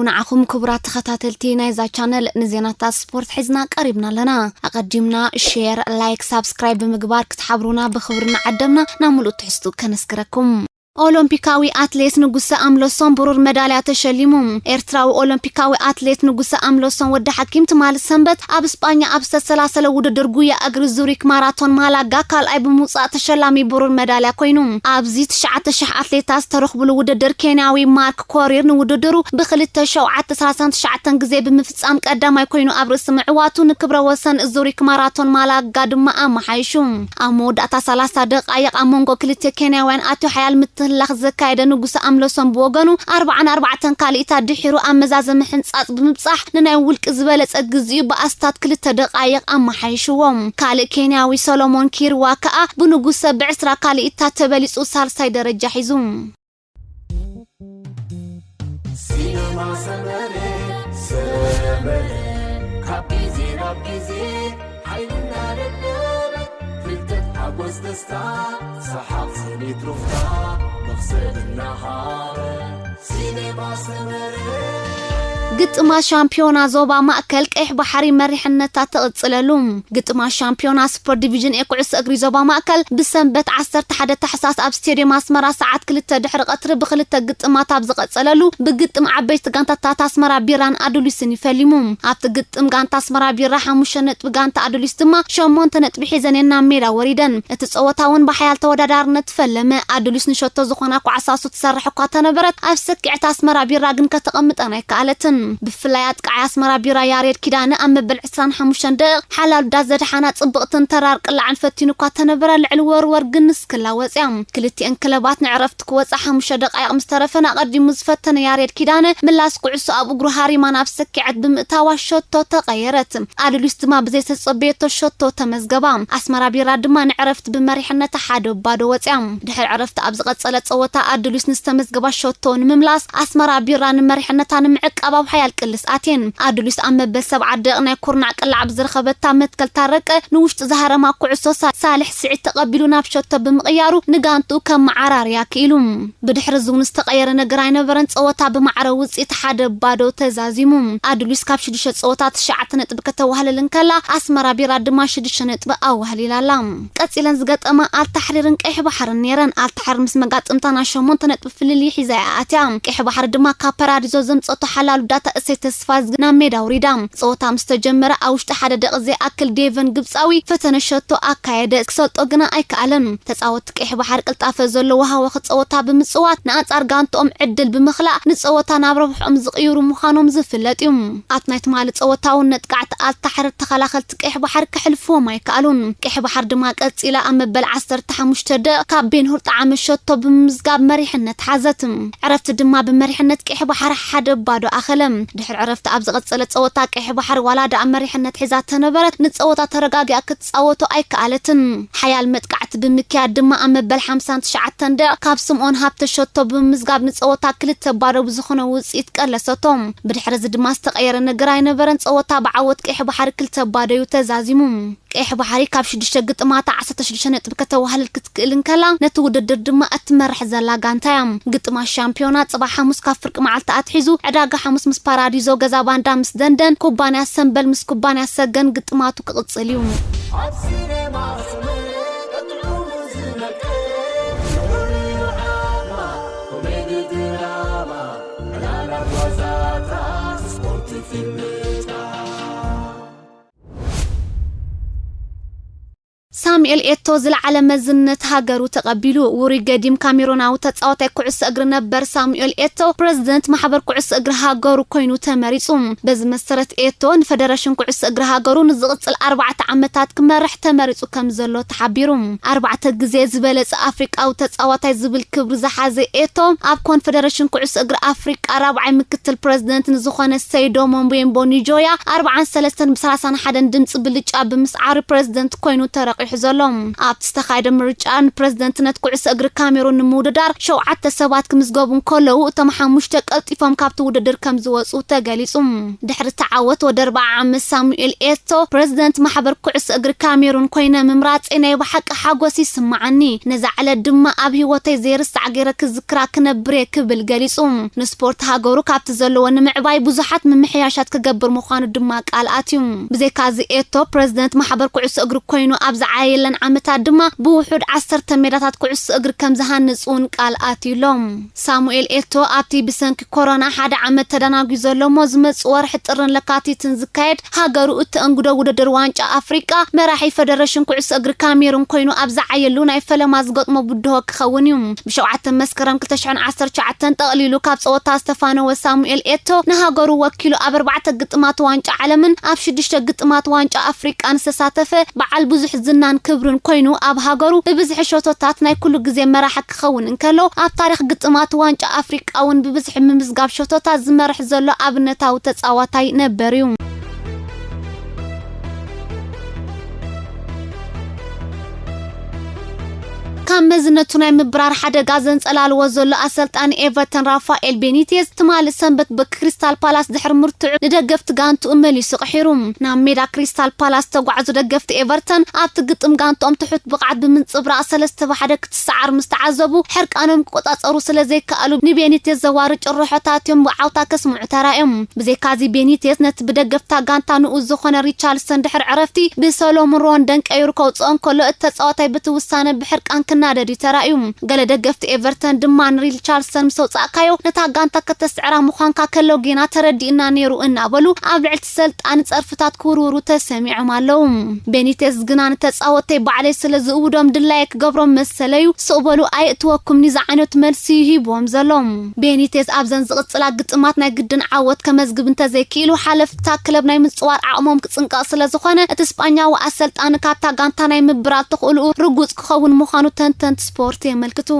نعخم كبرات تخطاتلتي نايزا channel نزيناتا سبورت حزنا قريبنا لنا أقدمنا شير لايك سبسكرايب بمقبار كتحبرونا بخبرنا عدمنا نعملو تحسدو كنسكركم أولمبيكاوي أتليت نجوس أملوسون برور ميدالية تشليمهم إرتراو أولمبيكاوي أتليت نجوس أملوسون ود حكيم تمال السنبت أب إسبانيا أب سلسلة ود درجوية أجر زوريك ماراثون مالا جاكال أي بموسى تشلامي برور ميدالية كوينهم أب زيت شعت شح أتليتاس تروح بلو ود در كيناوي مارك كورير نود درو بخلت شوعت سلسلة شعتن جزء بمفصام قدام يكونوا أبرس معواتو نكبر وسن زوريك ماراثون مالا قدم أم حيشوم أمود أتصل دقائق أمونغو كلت كيناوين أتو حيال لخزة كايدا نجوس أملوسون بوغانو 4 كاليتا دحيرو أمزاز محنصات بمبصح نناولك زبالت أجزيو بأستات كل دقائق أما حيشوهم كالي كينياوي سولومون كيرواكا بنجوس بعسرة كاليتا تبليس وصار سايد رجع حزوم سينما سمري كابيزي رابيزي حينا للنور فلتت حبوز دستا صحاب سني تروفتا مغسل النهار سينما سمري قطما شامبيونا زوبا مأكل كيح بحري مريحنتا تقصللوم قطما شامبيونا سوبر ديفيجن ايقعس اقري زوبا مأكل بسنبت 11 تحساس اب ستاديوم اسمرا ساعات كلتا دحر قطر بخلتا قطما تابز قصللو بقطم عبيت غانتا تاسمرا بيران ادوليسن يفلموم ابت قطم غانتا اسمرا بيرا 5 نطب غانتا ادوليس دما 8 نطب حيزننا ميرا وريدن اتصوتاون بحيال تودادارنت فلمه ادوليس نشوتو زخونا كعساسو تسرح كو تنبرت افسك اسمرا بيرا غن كتقمطنا كالتن بفلايات قعاس مرا بيرا ياريد كيدانه ام بالعسان 5 دقيق حلال دازد حنا صبقتن ترارق لعن فتينو كاتنبر العل ورور قنس كلا وصيام كلتي انكلبات نعرفت كوص 5 دقائق مسترفنا قدي مزفتن ياريد كيدانه ملاس قعسو ابو غرهاري ما نفسك عد بمتاوا شوتو تغيرت ادلست ما بزي تصبيتو شوتو تمزغبام اسمرا بيرا دما نعرفت بمريحنه حادو بادو وصيام دحر عرفت ابز قصله صوتا ادلس نستمزغبا شوتو نملاس اسمرا بيرا نمريحنه نمعقبا حيال قلس اتين ادلس ام بسبع دقنا كورنا قلع بزرخبتا متكل تارق نوشت زهره ما كعسو صالح سعيد تقبلونا بشوت بمقيارو نغانتو كم عرار ياكيلوم بدحر زون استقير نغراي نبرن صوتا بمعرو وصيت حد بادو تزازيمو ادلس كاب شدشه صوتا تشعت نطب كتوهللن كلا اسمرا بيرا دما شدشه نطب اوهليلالام قصيلن زغطما التحريرن قيح بحر نيرن التحرر مس مغاطمتنا 8 نطب فللي حيزاياتيام قيح بحر دما كابراديزو زمصتو حلال داتا تسفاز ناميدا وريدام صوتا مستجمره اوشت حدا دقزي اكل ديفن غبصاوي فتنشتو اكايد كسلطو غنا ايكالن تصاوت قيح بحر قلطافه زلو وها وخصوتا بمصوات ناصار غانتوم عدل بمخلاق نصوتا نابربحم زقيرو مخانوم زفلطيم اتنايت مال صوتاو نطقعت التحر تخلاخلت قيح بحر كحلفو ما يكالون قيح بحر دما قصيلا امبل 15 دقيقه كابين هور طعام شتو بمزغاب مريحنت حازتم عرفت دما بمريحنت قيح بحر حدا بادو اخلم دحر عرفت ابز قصله صوتا قيح بحر ولا د امريحنت حزات تنبرت نصوتا ترغاغي كتصوتو ايكالتن حيال متقعت بمكياد دما امبل 59 دقيقه كاب سمون هابت شوتو بمزغاب نصوتا كلته بارو بزخونه وصيت قلساتهم بدحر ز دما استقير نغراي نبرن صوتا بعوت قيح بحر كلته بادو تزازيمو قيح بحري كاب 6 قطمات 16 نطب كتوهل كتكلن كلا نتوددر دما اتمرح زلا غانتايم قطما شامبيونات صباح خمس كفرق معلت اتحيزو عداغا خمس مس باراديزو غزا باندا مس دندن كوبانيا سنبل مس كوبانيا سجن قطماتو كقصليوم ساميل إيتو زلعلى مزنة هاجرو تقبلو وري قديم كاميرونا وتتصاوت كعس أجر نبر ساميل إيتو بريزيدنت محبر كعس أجر هاجرو كوينو تماريصوم بز مسرت إيتو نفدراشن كعس أجر هاجرو نزغط 4 عامات كمرح تماريصو كم زلو تحبيروم 4 غزي زبلص افريقا او تتصاوتاي زبل كبر زحازي إيتو اب كونفدراشن كعس أجر افريقا 4 مكتل بريزيدنت نزخونه سيدو مومبيمبو نيجويا 43 31 دمص بلጫ بمسعر بريزيدنت كوينو ترق ተሰቂሑ ዘሎም ኣብ ተስተኻይደ ምርጫን ፕሬዝደንትነት ኩዕሶ እግሪ ካሜሩን ንምውድዳር 7 ሰባት ክምዝገቡ ከለዉ እቶም 5 ቀልጢፎም ካብቲ ውድድር ከም ዝወጹ ተገሊጹ ድሕሪ ተዓወት ወደ 40 ዓመት ሳሙኤል ኤቶ ፕሬዝደንት ማሕበር ኩዕሶ እግሪ ካሜሩን ኮይነ ምምራጽ ናይ ብሓቂ ሓጎስ ይስምዓኒ ነዛ ዓለት ድማ ኣብ ህይወተይ ዘይርስዕ ገይረ ክዝክራ ክነብር ክብል ገሊጹ ንስፖርት ሃገሩ ካብቲ ዘለዎ ንምዕባይ ብዙሓት ምምሕያሻት ክገብር ምዃኑ ድማ ቃል ኣትዩ ብዘይካዚ ኤቶ ፕሬዝደንት ማሕበር ኩዕሶ እግሪ ኮይኑ ኣብ ዝዓየለን ዓመታት ድማ ብውሑድ 10 ሜዳታት ኩዕሶ እግሪ ከም ዝሃንጹን ቃል ኣትዩሎም ሳሙኤል ኤቶ ኣብቲ ብሰንኪ ኮሮና ሓደ ዓመት ተደናጊ ዘሎሞ ዝመጽ ወርሒ ጥርን ለካቲትን ዝካየድ ሃገሩ እትእንግዶ ውድድር ዋንጫ ኣፍሪቃ መራሒ ፌደሬሽን ኩዕሶ እግሪ ካሜሩን ኮይኑ ኣብ ዝዓየሉ ናይ ፈለማ ዝገጥሞ ብድሆ ክኸውን እዩ ብ7 መስከረም 2019 ጠቕሊሉ ካብ ጸወታ ዝተፋነወ ሳሙኤል ኤቶ ንሃገሩ ወኪሉ ኣብ 4 ግጥማት ዋንጫ ዓለምን ኣብ 6 ግጥማት ዋንጫ ኣፍሪቃን ዝተሳተፈ በዓል ብዙሕ ዝናን ክብርን ኮይኑ ኣብ ሃገሩ ብብዝሒ ሸቶታት ናይ ኩሉ ግዜ መራሒ ክኸውን እንከሎ ኣብ ታሪኽ ግጥማት ዋንጫ ኣፍሪቃውን ብብዝሒ ምምዝጋብ ሸቶታት ዝመርሕ ዘሎ ኣብነታዊ ተጻዋታይ ነበር እዩ ካመዝነቱ ናይ ምብራር ሓደጋ ዘንጸላልዎ ዘሎ ኣሰልጣኒ ኤቨርተን ራፋኤል ቤኒቴዝ ትማል ሰንበት በክሪስታል ፓላስ ድሕር ምርቱዕ ንደገፍቲ ጋንቱ መሊሱ ቀሒሩ ናብ ሜዳ ክሪስታል ፓላስ ተጓዕዙ ደገፍቲ ኤቨርተን ኣብቲ ግጥም ጋንቶም ትሑት ብቕዓት ብምንጽብራቕ 3-1 ክትሰዓር ምስተዓዘቡ ሕርቃኖም ክቆጻጸሩ ስለዘይከኣሉ ንቤኒቴዝ ዘዋሪ ጭርሖታትዮም ብዓውታ ከስምዑ ተራእዮም ብዘይካዚ ቤኒቴዝ ነቲ ብደገፍታ ጋንታ ንኡስ ዝኾነ ሪቻርልሰን ድሕር ዕረፍቲ ብሰሎሞን ሮንደን ቀይሩ ከውፅኦን ከሎ እተጻዋታይ ብትውሳነ ብሕርቃን ናደዲ ተራእዩ ገለ ደገፍቲ ኤቨርተን ድማ ንሪቻርልሰን ምሰውጻእካዮ ነታ ጋንታ ከተስዕራ ምዃንካ ከሎ ጌና ተረዲእና ነይሩ እናበሉ ኣብ ልዕልቲ ሰልጣን ጸርፍታት ክውርውሩ ተሰሚዖም ኣለዉ ቤኒቴዝ ግና ንተጻወተይ ባዕለይ ስለዝእውዶም ድላይ ክገብሮም መሰለዩ ስቕበሉ ኣይእትወኩምኒ ዝዓይነት መልሲ ይሂቦም ዘሎም ቤኒቴዝ ኣብዘን ዝቕጽላ ግጥማት ናይ ግድን ዓወት ከመዝግብ እንተዘይክኢሉ ሓለፍታ ክለብ ናይ ምጽዋር ዓቕሞም ክጽንቀቕ ስለዝኾነ እቲ ስጳኛዊ ኣሰልጣኒ ካብታ ጋንታ ናይ ምብራል ተኽእልኡ ርጉጽ ክኸውን ምዃኑ ተንተንት ስፖርት የመልክቱ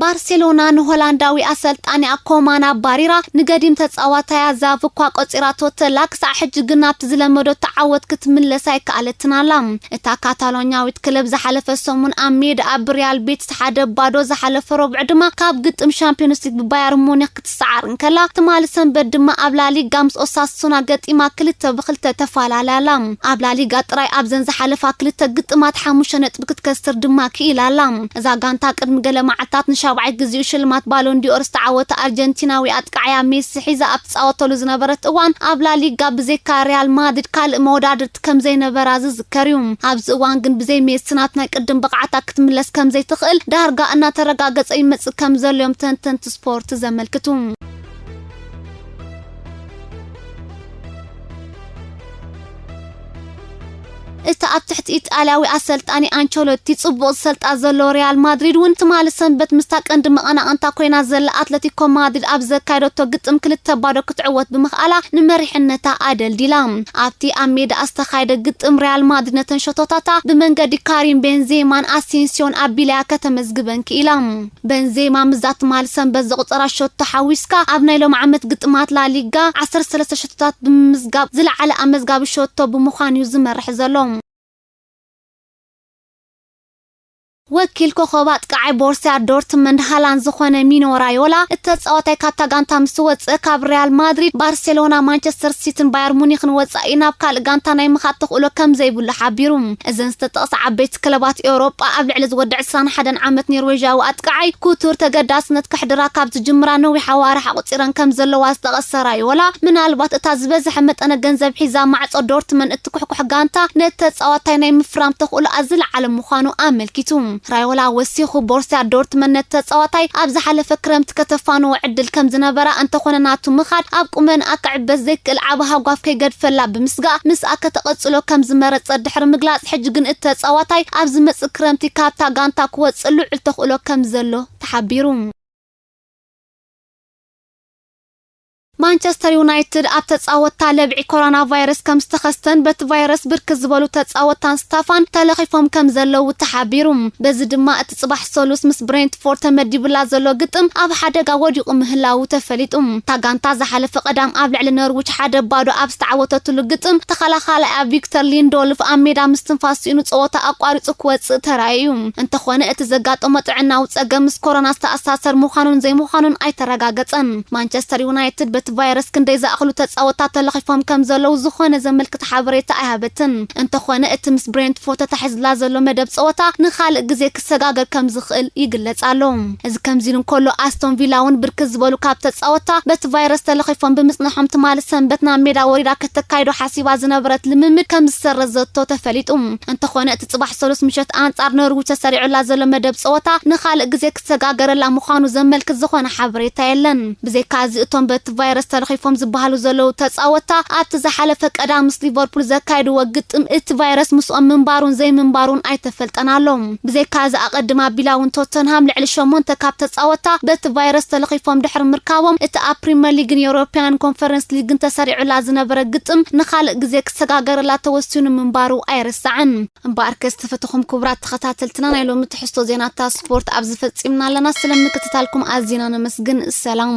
ባርሴሎና ንሆላንዳዊ ኣሰልጣኒ አኮማና ባሪራ ንገዲም ተጻዋታያ ዛቭኳ ቆጺራቶ ተላክሳ ሕጂ ግናብቲ ዝለመዶ ተዓወት ክትምለስ ኣይከኣለትናላ እታ ካታሎኛዊት ክለብ ዝሓለፈ ሰሙን ኣብ ሜዳ ኣብ ሪያል ቤቲስ ሓደ ባዶ ዝሓለፈ ረብዕ ድማ ካብ ግጥም ሻምፒዮንስ ሊግ ባየር ሙኒክ ክትሰዓር እንከላ ትማል ሰንበት ድማ ኣብ ላሊጋ ምስ ኦሳሱና ገጢማ 2-2 ተፋላላላ ኣብ ላሊጋ ጥራይ ኣብ ዘን ዝሓለፋ 2 ግጥማት 5 ነጥብ ክትከስር ድማ ክኢላላ እዛ ጋንታ ቅድሚ ገለ መዓልታት ሻብዓይ ግዜኡ ሽልማት ባሎን ዲኦር ዝተዓወተ አርጀንቲናዊ አጥቃያ ሜሲ ሒዛ ኣብ ጻወተሉ ዝነበረት እዋን ኣብ ላሊጋ ብዘይካ ሪያል ማድሪድ ካልእ መወዳድርቲ ከም ዘይነበራ ዝዝከር እዩ ኣብዚ እዋን ግን ብዘይ ሜሲ ናት ናይ ቅድም ብቕዓታ ክትምለስ ከም ዘይትኽእል ዳርጋ እናተረጋገጸ ይመጽእ ከም ዘሎም ተንተንቲ ስፖርት ዘመልክቱ እታ ኣብ ትሕቲ ኢጣልያዊ ኣሰልጣኒ አንቸሎቲ ጽቡቕ ዝሰልጣ ዘሎ ሪያል ማድሪድ ውን ትማል ሰንበት ምስታ ቀንዲ መቐናቕንታ ኮይና ዘላ ኣትሌቲኮ ማድሪድ ኣብ ዘካየደቶ ግጥም 2-2 ክትዕወት ብምኽኣላ ንመሪሕነታ ኣደልዲላ ኣብቲ ኣብ ሜዳ ዝተኻየደ ግጥም ሪያል ማድሪድ ነተን ሸቶታታ ብመንገዲ ካሪም ቤንዜማን አሴንሲዮን ኣቢልያ ከተመዝግበን ክኢላ ቤንዜማ ምዛት ትማል ሰንበት ዘቁፀራ ሸቶ ሓዊስካ ኣብ ናይ ሎም ዓመት ግጥማት ላሊጋ 13 ሸቶታት ብምዝጋብ ዝለዓለ ኣመዝጋቢ ሸቶ ብምዃኑ ዝመርሕ ዘሎ ወኪል ኮኸባት ቃይ ቦርሲያ ዶርትመንድ ሃላንድ ዝኾነ ሚኖ ራዮላ እተጻዋታይ ካታጋንታ ምስ ወጽእ ካብ ሪያል ማድሪድ ባርሴሎና ማንቸስተር ሲቲን ባየር ሙኒክን ወጻኢ ናብ ካልእ ጋንታ ናይ ምኻት ተኽእሎ ከም ዘይብሉ ሓቢሩ እዘን ዝተጠቕሰ ዓበይቲ ክለባት ኤውሮጳ ኣብ ልዕሊ ዝወድዕ 21 ዓመት ኖርዌጃዊ ኣጥቃዓይ ኩቱር ተገዳስነት ክሕድራ ካብ ዝጅምራ ነዊሕ ኣዋርሕ ኣቁፂረን ከም ዘለዋ ዝተቐሰ ራዮላ ምናልባት እታ ዝበዝሐ መጠነ ገንዘብ ሒዛ ማዕጾ ዶርትመንድ እትኩሕኩሕ ጋንታ ነተጻዋታይ ናይ ምፍራም ተኽእሎ ኣዝለዓለ ምዃኑ ኣመልኪቱ ራዮላ ወሲኹ ቦርሲያ ዶርትመንድ ተጻዋታይ ኣብ ዝሓለፈ ክረምት ከተፋነው ዕድል ከም ዝነበራ እንተኾነ ናቱ ምኻድ ኣብ ቁመን ኣክዕበት ዘይክእል ዓባሃ ጓፍ ከይገድፈላ ብምስጋእ ምስ ከተቐጽሎ ከም ዝመረጸ ድሕሪ ምግላጽ ሕጂ ግን እተጻዋታይ ኣብ ዝመጽእ ክረምቲ ካብታ ጋንታ ክወጽእ ልዑል ተኽእሎ ከም ዘሎ ተሓቢሩ مانشستر يونايتد اب تጻወታ لبعي كورونا فيروس كم استخستن بت فيروس بركز ዝበሉ ተጻወታን ስታፋን ተለኺፎም ከም ዘለው ተሓቢሩ በዚ ድማ እቲ ጽባሕ ሶሉስ ምስ ብሬንትፎርድ ተመዲብላ ዘሎ ግጥም ኣብ ሓደጋ ወዲቑ ምህላው ተፈሊጡ ታጋንታ ዝሓለፈ ቀዳም ኣብ ልዕሊ ነርዊች ሓደ ባዶ ኣብ ዝተዓወተሉ ግጥም ተኸላኻላይ ኣብ ቪክተር ሊንዶልፍ ኣብ ሜዳ ምስትንፋስኑ ጸወታ ኣቋሪጹ ክወጽእ ተራዩ እንተኾነ እቲ ዘጋጠመ ጥዕናው ጸገም ምስ ኮሮና ዝተኣሳሰር ምዃኑን ዘይምዃኑን ኣይተረጋገጸን ማንቸስተር ዩናይትድ ቫይረስ ክንደይ ዝኣኽሉ ተጻወታት ተለኺፎም ከም ዘለው ዝኾነ ዘመልክት ሓበሬታ ኣይሃበትን እንተኾነ እቲ ምስ ብሬንትፎርድ ተታሒዝላ ዘሎ መደብ ጸወታ ንኻልእ ግዜ ክሰጋገር ከም ዝኽእል ይግለጽ ኣሎ እዚ ከምዚን ኮሎ ኣስቶን ቪላውን ብርክዝ ዝበሉ ካብ ተጻወታ በቲ ቫይረስ ተለኺፎም ብምጽናሖም ትማል ሰንበትና ሜዳ ወሪዳ ከተካይዶ ሓሲባ ዝነበረት ልምምድ ከም ዝሰረዘቶ ተፈሊጡ እንተኾነ እቲ ጽባሕ ሰሉስ ምሸት ኣንጻር ነርዊች ተሰሪዑላ ዘሎ መደብ ጸወታ ንኻልእ ግዜ ክሰጋገረላ ምዃኑ ዘመልክት ዝኾነ ሓበሬታ የለን ብዘይካዚ እቶም በቲ ቫይረስ ተለኺፎም ዝበሃሉ ዘለው ተጻወታ ኣብቲ ዝሓለፈ ቀዳም ምስ ሊቨርፑል ዘካይዱ ወግጥም እቲ ቫይረስ ምስኦም ምንባሩን ዘይምንባሩን ኣይተፈልጠናሎም ብዘይካዚ ኣቀድማ ቢላውን ቶተንሃም ልዕሊ 8 ካብ ተጻወታ በቲ ቫይረስ ተለኺፎም ድሕሪ ምርካቦም እቲ ኣብ ፕሪምየር ሊግን ዩሮፒያን ኮንፈረንስ ሊግን ተሰሪዑላ ዝነበረ ግጥም ንኻልእ ግዜ ክሰጋገረላ ተወሲኑ ምንባሩ ኣይርስዕን እምበኣርከስ ተፈተኹም ክቡራት ተኸታተልትና ናይ ሎሚ ትሕዝቶ ዜናታት ስፖርት ኣብ ዝፈጺምና ኣለና ስለምክትታልኩም ኣዝና ነመስግን ሰላም